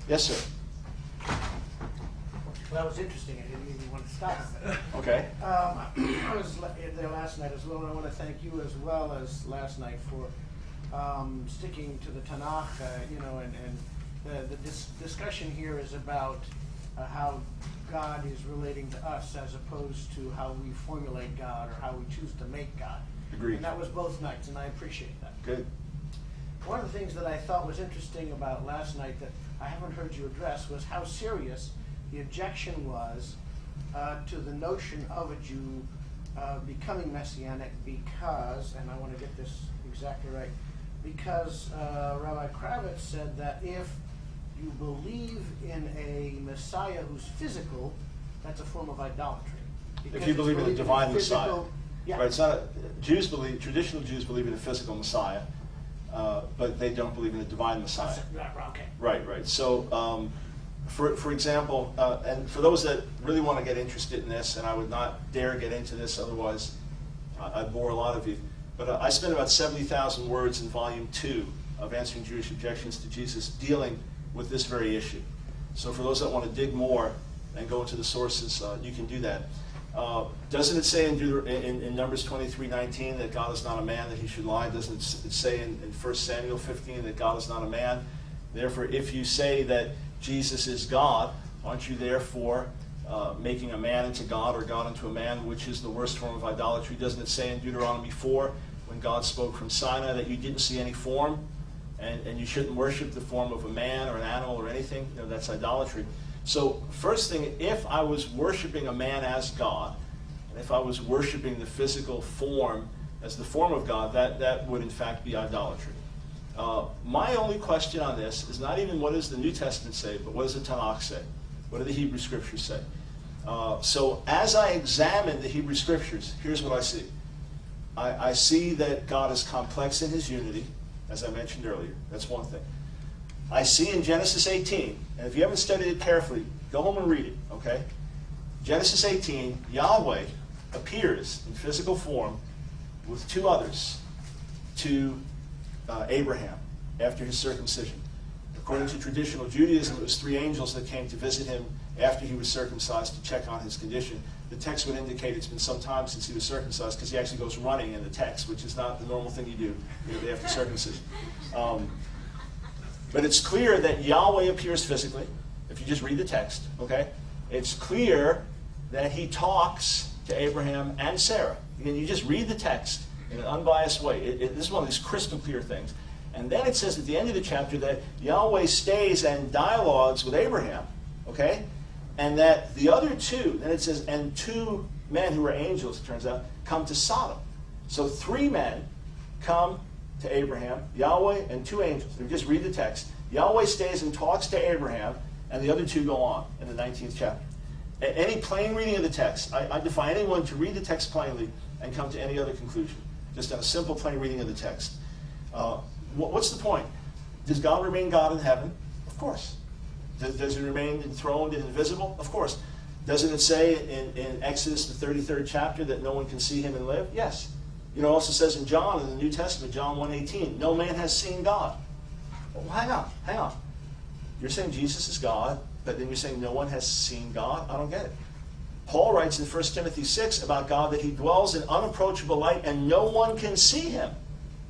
Yes, sir. Well, that was interesting. I didn't even want to stop. Okay. I was there last night as well, and I want to thank you as well as last night for sticking to the Tanakh, and the discussion here is about how God is relating to us as opposed to how we formulate God or how we choose to make God. Agreed. And that was both nights, and I appreciate that. Good. One of the things that I thought was interesting about last night that I haven't heard you address was how serious the objection was to the notion of a Jew becoming Messianic because, and I want to get this exactly right, because Rabbi Kravitz said that if you believe in a Messiah who's physical, that's a form of idolatry. If you believe in a divine Messiah. Yeah. Right, it's not traditional Jews believe in a physical Messiah, but they don't believe in a divine Messiah. Okay. Right. So, for example, and for those that really want to get interested in this, and I would not dare get into this, otherwise I'd bore a lot of you, but I spent about 70,000 words in Volume 2 of Answering Jewish Objections to Jesus dealing with this very issue. So for those that want to dig more and go into the sources, you can do that. Doesn't it say in Numbers 23:19 that God is not a man that he should lie? Doesn't it say in 1 Samuel 15 that God is not a man? Therefore, if you say that Jesus is God, aren't you therefore making a man into God or God into a man, which is the worst form of idolatry? Doesn't it say in Deuteronomy 4, when God spoke from Sinai, that you didn't see any form, and you shouldn't worship the form of a man or an animal or anything? That's idolatry. So first thing, if I was worshiping a man as God, and if I was worshiping the physical form as the form of God, that would in fact be idolatry. My only question on this is not even what does the New Testament say, but what does the Tanakh say? What do the Hebrew Scriptures say? So as I examine the Hebrew Scriptures, here's what I see. I see that God is complex in his unity, as I mentioned earlier. That's one thing. I see in Genesis 18, and if you haven't studied it carefully, go home and read it, okay? Genesis 18, Yahweh appears in physical form with two others to Abraham after his circumcision. According to traditional Judaism, it was three angels that came to visit him after he was circumcised to check on his condition. The text would indicate it's been some time since he was circumcised because he actually goes running in the text, which is not the normal thing you do immediately after circumcision. But it's clear that Yahweh appears physically, if you just read the text, okay? It's clear that he talks to Abraham and Sarah. You just read the text in an unbiased way. This is one of these crystal clear things. And then it says at the end of the chapter that Yahweh stays and dialogues with Abraham, okay? And that the other two, then it says, and two men who are angels, it turns out, come to Sodom. So three men come to Abraham, Yahweh and two angels. If you just read the text, Yahweh stays and talks to Abraham, and the other two go on in the 19th chapter. Any plain reading of the text, I defy anyone to read the text plainly and come to any other conclusion. Just a simple plain reading of the text. What's the point? Does God remain God in heaven? Of course. Does he remain enthroned and invisible? Of course. Doesn't it say in Exodus, the 33rd chapter, that no one can see him and live? Yes. It also says in John, in the New Testament, John 1:18, no man has seen God. Well, hang on. You're saying Jesus is God, but then you're saying no one has seen God? I don't get it. Paul writes in 1 Timothy 6 about God that he dwells in unapproachable light and no one can see him.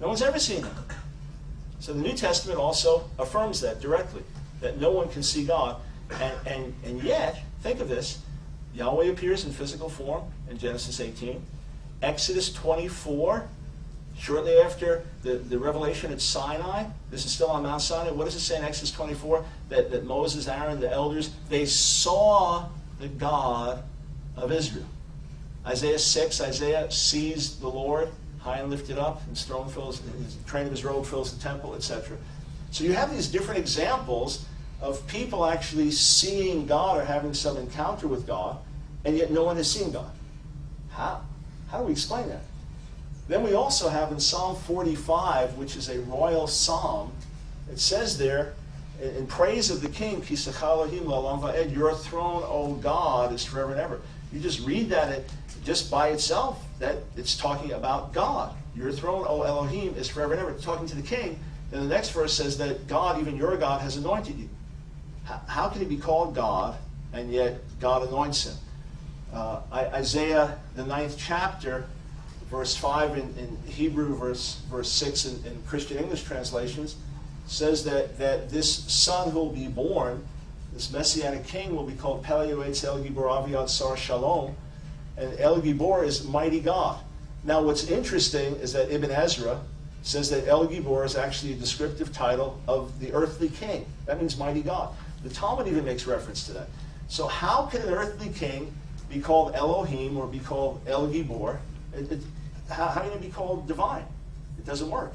No one's ever seen him. So the New Testament also affirms that directly, that no one can see God. And yet, think of this, Yahweh appears in physical form in Genesis 18. Exodus 24, shortly after the revelation at Sinai, this is still on Mount Sinai. What does it say in Exodus 24? That Moses, Aaron, the elders, they saw the God of Israel. Isaiah 6, Isaiah sees the Lord high and lifted up, his throne fills, the train of his robe fills the temple, etc. So you have these different examples of people actually seeing God or having some encounter with God, and yet no one has seen God. How? How do we explain that? Then we also have in Psalm 45, which is a royal psalm, it says there, in praise of the king, your throne, O God, is forever and ever. You just read that just by itself, that it's talking about God. Your throne, O Elohim, is forever and ever. It's talking to the king. Then the next verse says that God, even your God, has anointed you. how can he be called God, and yet God anoints him? Isaiah, the 9th chapter, verse 5 in Hebrew, verse 6 in Christian English translations, says that this son who will be born, this Messianic king, will be called Pele Yoetz El Gibor Aviad Sar Shalom, and El Gibor is mighty God. Now what's interesting is that Ibn Ezra says that El Gibor is actually a descriptive title of the earthly king. That means mighty God. The Talmud even makes reference to that. So how can an earthly king be called Elohim or be called El Gibor? How can it be called divine? It doesn't work.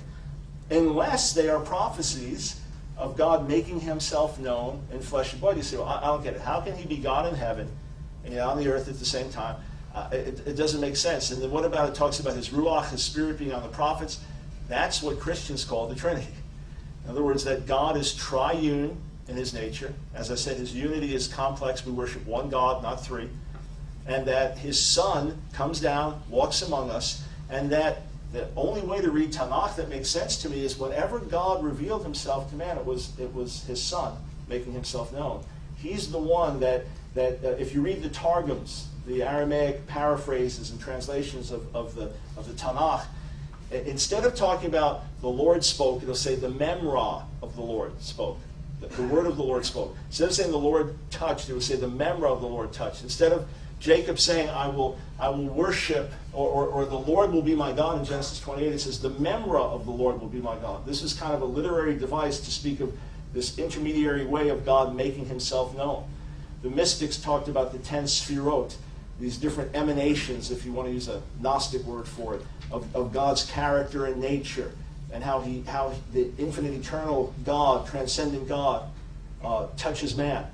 Unless they are prophecies of God making himself known in flesh and blood. You say, well, I don't get it. How can he be God in heaven and yet on the earth at the same time? It doesn't make sense. And then what about it talks about his ruach, his spirit being on the prophets? That's what Christians call the Trinity. In other words, that God is triune in his nature. As I said, his unity is complex. We worship one God, not three. And that his Son comes down, walks among us, and that the only way to read Tanakh that makes sense to me is whenever God revealed himself to man, it was his Son making himself known. He's the one that if you read the Targums, the Aramaic paraphrases and translations of the Tanakh, instead of talking about the Lord spoke, it'll say the memra of the Lord spoke. The word of the Lord spoke. Instead of saying the Lord touched, it would say the memra of the Lord touched. Instead of Jacob saying, I will worship, or the Lord will be my God in Genesis 28, it says the memra of the Lord will be my God. This is kind of a literary device to speak of this intermediary way of God making himself known. The mystics talked about the 10 sphirot, these different emanations, if you want to use a Gnostic word for it, of God's character and nature, and how the infinite eternal God, transcendent God, touches man.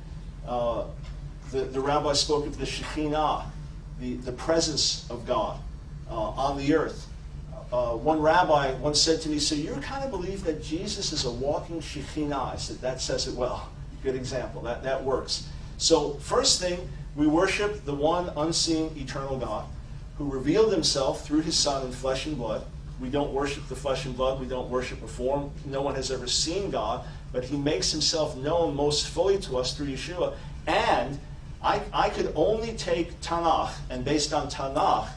The rabbi spoke of the Shekhinah, the presence of God on the earth. One rabbi once said to me, so you kind of believe that Jesus is a walking Shekhinah? I said, that says it well. Good example. That works. So first thing, we worship the one unseen eternal God who revealed himself through his Son in flesh and blood. We don't worship the flesh and blood. We don't worship a form. No one has ever seen God, but he makes himself known most fully to us through Yeshua. And I could only take Tanakh, and based on Tanakh,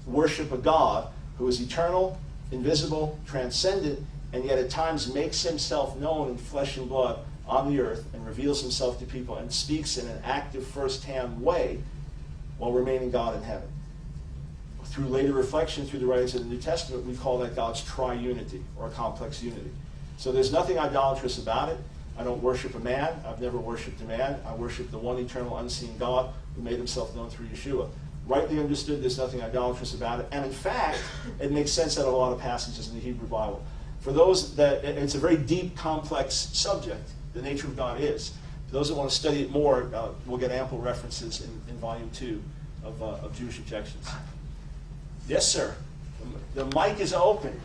worship a God who is eternal, invisible, transcendent, and yet at times makes himself known in flesh and blood on the earth and reveals himself to people and speaks in an active first-hand way while remaining God in heaven. Through later reflection, through the writings of the New Testament, we call that God's triunity, or a complex unity. So there's nothing idolatrous about it. I don't worship a man. I've never worshipped a man. I worship the one eternal unseen God who made himself known through Yeshua. Rightly understood, there's nothing idolatrous about it. And in fact, it makes sense out of a lot of passages in the Hebrew Bible. For those that, it's a very deep, complex subject, the nature of God is. For those that want to study it more, we'll get ample references in Volume 2 of Jewish Objections. Yes, sir. The mic is open.